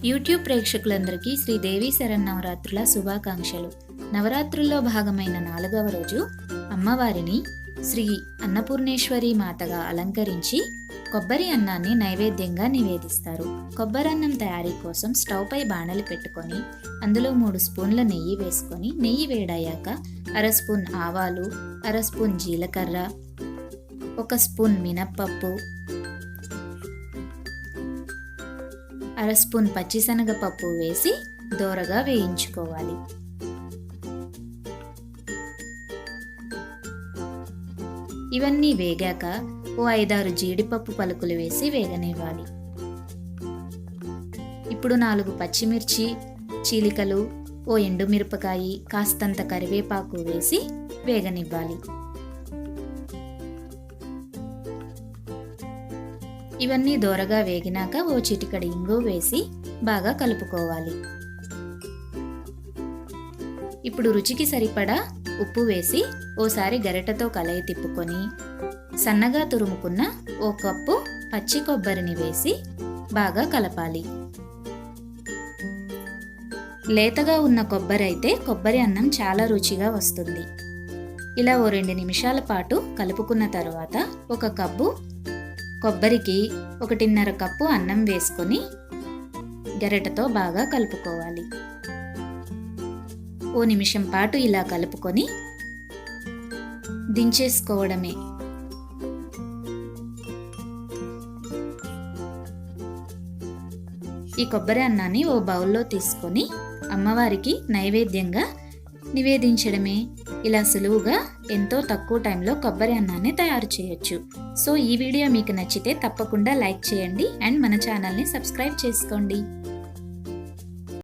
YouTube ప్రేక్షకులందరికీ శ్రీదేవి శరన్నవరాత్రుల శుభాకాంక్షలు. నవరాత్రుల్లో భాగమైన 4వ రోజు అమ్మవారిని శ్రీ అన్నపూర్ణేశ్వరి మాతగా అలంకరించి కొబ్బరి అన్నాన్ని నైవేద్యంగా నివేదిస్తారు. కొబ్బరి అన్నం తయారీ కోసం స్టవ్ పై బాణలి పెట్టుకొని అందులో 3 స్పూన్ల నెయ్యి వేసుకొని, నెయ్యి వేడయ్యాక 1/2 స్పూన్ ఆవాలు, 1/2 స్పూన్ జీలకర్ర, 1 స్పూన్ మినప్పప్పు, 1/2 స్పూన్ పచ్చిశనగపప్పు వేసి దోరగా వేయించుకోవాలి. ఇవన్నీ వేగాక ఓ 5-6 జీడిపప్పు పలుకులు వేసి వేగనివ్వాలి. ఇప్పుడు 4 పచ్చిమిర్చి చీలికలు, ఓ ఎండుమిరపకాయ, కాస్తంత కరివేపాకు వేసి వేగనివ్వాలి. ఇవన్నీ దోరగా వేగినాక ఓ చిటికెడు ఇంగు వేసి బాగా కలుపుకోవాలి. ఇప్పుడు రుచికి సరిపడా ఉప్పు వేసి ఓసారి గరిటెతో కలయి తిప్పుకొని సన్నగా తురుముకున్న 1 కప్పు పచ్చి కొబ్బరిని వేసి బాగా కలపాలి. లేతగా ఉన్న కొబ్బరి అయితే కొబ్బరి అన్నం చాలా రుచిగా వస్తుంది. ఇలా ఓ 2 నిమిషాల పాటు కలుపుకున్న తర్వాత 1 కప్పు కొబ్బరికి 1.5 కప్పు అన్నం వేసుకొని గరిటెతో బాగా కలుపుకోవాలి. ఓ నిమిషం పాటు ఇలా కలుపుకొని దించేసుకోవడమే. ఈ కొబ్బరి అన్నాన్ని ఓ బౌల్లో తీసుకొని అమ్మవారికి నైవేద్యంగా నివేదించడమే. ఇలా సులువుగా ఎంతో తక్కువ టైంలో కొబ్బరి అన్నాన్ని తయారు చేయొచ్చు. సో ఈ వీడియో మీకు నచ్చితే తప్పకుండా లైక్ చేయండి అండ్ మన ఛానల్ని సబ్స్క్రైబ్ చేసుకోండి.